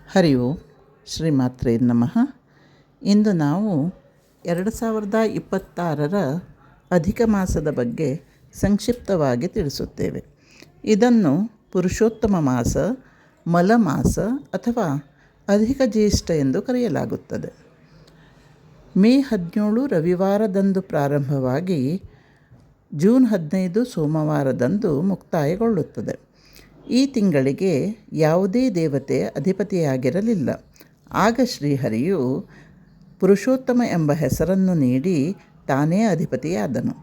ಹರಿ ಓಂ ಶ್ರೀಮಾತ್ರೇ ನಮಃ. ಇಂದು ನಾವು 2026 ಅಧಿಕ ಮಾಸದ ಬಗ್ಗೆ ಸಂಕ್ಷಿಪ್ತವಾಗಿ ತಿಳಿಸುತ್ತೇವೆ. ಇದನ್ನು ಪುರುಷೋತ್ತಮ ಮಾಸ, ಮಲಮಾಸ ಅಥವಾ ಅಧಿಕ ಜ್ಯೇಷ್ಠ ಎಂದು ಕರೆಯಲಾಗುತ್ತದೆ. ಮೇ 17 ರವಿವಾರದಂದು ಪ್ರಾರಂಭವಾಗಿ ಜೂನ್ 15 ಸೋಮವಾರದಂದು ಮುಕ್ತಾಯಗೊಳ್ಳುತ್ತದೆ. ಈ ತಿಂಗಳಿಗೆ ಯಾವುದೇ ದೇವತೆ ಅಧಿಪತಿಯಾಗಿರಲಿಲ್ಲ. ಆಗ ಶ್ರೀಹರಿಯು ಪುರುಷೋತ್ತಮ ಎಂಬ ಹೆಸರನ್ನು ನೀಡಿ ತಾನೇ ಅಧಿಪತಿಯಾದನು.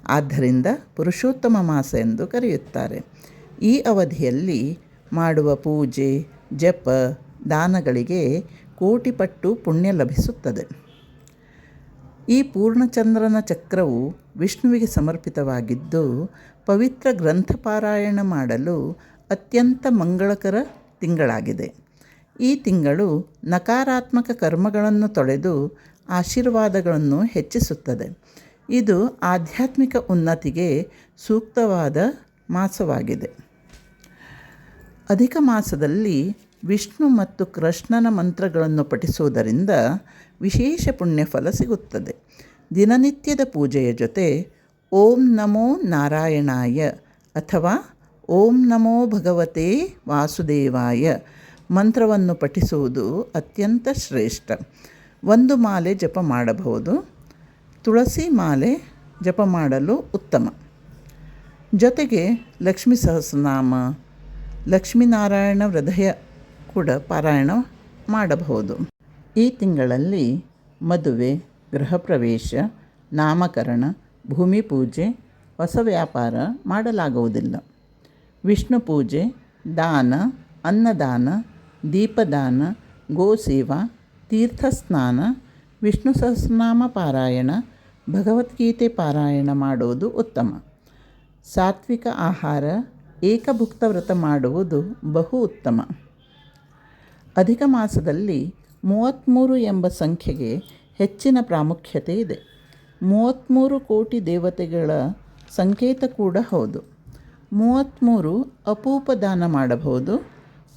ಆದ್ದರಿಂದ ಪುರುಷೋತ್ತಮ ಮಾಸ ಎಂದು ಕರೆಯುತ್ತಾರೆ. ಈ ಅವಧಿಯಲ್ಲಿ ಮಾಡುವ ಪೂಜೆ, ಜಪ, ದಾನಗಳಿಗೆ ಕೋಟಿಪಟ್ಟು ಪುಣ್ಯ ಲಭಿಸುತ್ತದೆ. ಈ ಪೂರ್ಣಚಂದ್ರನ ಚಕ್ರವು ವಿಷ್ಣುವಿಗೆ ಸಮರ್ಪಿತವಾಗಿದ್ದು, ಪವಿತ್ರ ಗ್ರಂಥಪಾರಾಯಣ ಮಾಡಲು ಅತ್ಯಂತ ಮಂಗಳಕರ ತಿಂಗಳಾಗಿದೆ. ಈ ತಿಂಗಳು ನಕಾರಾತ್ಮಕ ಕರ್ಮಗಳನ್ನು ತೊಳೆದು ಆಶೀರ್ವಾದಗಳನ್ನು ಹೆಚ್ಚಿಸುತ್ತದೆ. ಇದು ಆಧ್ಯಾತ್ಮಿಕ ಉನ್ನತಿಗೆ ಸೂಕ್ತವಾದ ಮಾಸವಾಗಿದೆ. ಅಧಿಕ ಮಾಸದಲ್ಲಿ ವಿಷ್ಣು ಮತ್ತು ಕೃಷ್ಣನ ಮಂತ್ರಗಳನ್ನು ಪಠಿಸುವುದರಿಂದ ವಿಶೇಷ ಪುಣ್ಯಫಲ ಸಿಗುತ್ತದೆ. ದಿನನಿತ್ಯದ ಪೂಜೆಯ ಜೊತೆ ಓಂ ನಮೋ ನಾರಾಯಣಾಯ ಅಥವಾ ಓಂ ನಮೋ ಭಗವತೆ ವಾಸುದೇವಾಯ ಮಂತ್ರವನ್ನು ಪಠಿಸುವುದು ಅತ್ಯಂತ ಶ್ರೇಷ್ಠ. ಒಂದು ಮಾಲೆ ಜಪ ಮಾಡಬಹುದು. ತುಳಸಿ ಮಾಲೆ ಜಪ ಮಾಡಲು ಉತ್ತಮ. ಜೊತೆಗೆ ಲಕ್ಷ್ಮೀ ಸಹಸ್ರನಾಮ, ಲಕ್ಷ್ಮೀನಾರಾಯಣ ಹೃದಯ ಕೂಡ ಪಾರಾಯಣ ಮಾಡಬಹುದು. ಈ ತಿಂಗಳಲ್ಲಿ ಮದುವೆ, ಗೃಹ ಪ್ರವೇಶ, ನಾಮಕರಣ, ಭೂಮಿ ಪೂಜೆ, ಹೊಸ ವ್ಯಾಪಾರ ಮಾಡಲಾಗುವುದಿಲ್ಲ. ವಿಷ್ಣು ಪೂಜೆ, ದಾನ, ಅನ್ನದಾನ, ದೀಪದಾನ, ಗೋಸೇವಾ, ತೀರ್ಥಸ್ನಾನ, ವಿಷ್ಣು ಸಹಸ್ರನಾಮ ಪಾರಾಯಣ, ಭಗವದ್ಗೀತೆ ಪಾರಾಯಣ ಮಾಡುವುದು ಉತ್ತಮ. ಸಾತ್ವಿಕ ಆಹಾರ, ಏಕಭುಕ್ತ ವ್ರತ ಮಾಡುವುದು ಬಹು ಉತ್ತಮ. ಅಧಿಕ ಮಾಸದಲ್ಲಿ 33 ಎಂಬ ಸಂಖ್ಯೆಗೆ ಹೆಚ್ಚಿನ ಪ್ರಾಮುಖ್ಯತೆ ಇದೆ. 33 ಕೋಟಿ ದೇವತೆಗಳ ಸಂಕೇತ ಕೂಡ ಹೌದು. 33 ಅಪೂಪ ದಾನ ಮಾಡಬಹುದು.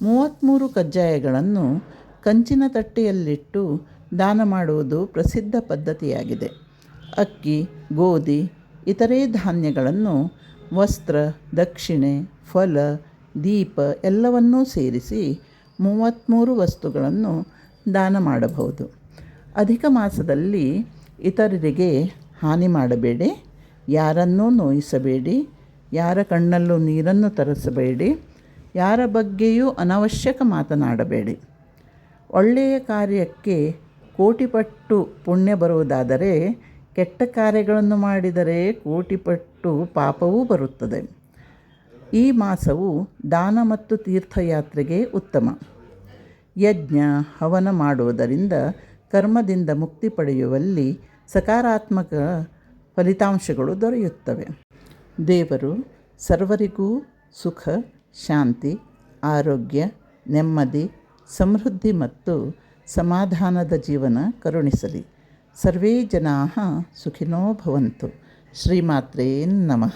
33 ಕಜ್ಜಾಯಗಳನ್ನು ಕಂಚಿನ ತಟ್ಟೆಯಲ್ಲಿಟ್ಟು ದಾನ ಮಾಡುವುದು ಪ್ರಸಿದ್ಧ ಪದ್ಧತಿಯಾಗಿದೆ. ಅಕ್ಕಿ, ಗೋಧಿ, ಇತರೆ ಧಾನ್ಯಗಳನ್ನು, ವಸ್ತ್ರ, ದಕ್ಷಿಣೆ, ಫಲ, ದೀಪ ಎಲ್ಲವನ್ನೂ ಸೇರಿಸಿ 33 ವಸ್ತುಗಳನ್ನು ದಾನ ಮಾಡಬಹುದು. ಅಧಿಕ ಮಾಸದಲ್ಲಿ ಇತರರಿಗೆ ಹಾನಿ ಮಾಡಬೇಡಿ, ಯಾರನ್ನೂ ನೋಯಿಸಬೇಡಿ, ಯಾರ ಕಣ್ಣಲ್ಲೂ ನೀರನ್ನು ತರಿಸಬೇಡಿ, ಯಾರ ಬಗ್ಗೆಯೂ ಅನವಶ್ಯಕ ಮಾತನಾಡಬೇಡಿ. ಒಳ್ಳೆಯ ಕಾರ್ಯಕ್ಕೆ ಕೋಟಿಪಟ್ಟು ಪುಣ್ಯ ಬರುವುದಾದರೆ, ಕೆಟ್ಟ ಕಾರ್ಯಗಳನ್ನು ಮಾಡಿದರೆ ಕೋಟಿಪಟ್ಟು ಪಾಪವೂ ಬರುತ್ತದೆ. ಈ ಮಾಸವು ದಾನ ಮತ್ತು ತೀರ್ಥಯಾತ್ರೆಗೆ ಉತ್ತಮ. ಯಜ್ಞ, ಹವನ ಮಾಡುವುದರಿಂದ ಕರ್ಮದಿಂದ ಮುಕ್ತಿ ಪಡೆಯುವಲ್ಲಿ ಸಕಾರಾತ್ಮಕ ಫಲಿತಾಂಶಗಳು ದೊರೆಯುತ್ತವೆ. ದೇವರು ಸರ್ವರಿಗೂ ಸುಖ, ಶಾಂತಿ, ಆರೋಗ್ಯ, ನೆಮ್ಮದಿ, ಸಮೃದ್ಧಿ ಮತ್ತು ಸಮಾಧಾನದ ಜೀವನ ಕರುಣಿಸಲಿ. ಸರ್ವೇ ಜನಾಃ ಸುಖಿನೋ ಭವಂತು. ಶ್ರೀಮಾತ್ರೇ ನಮಃ.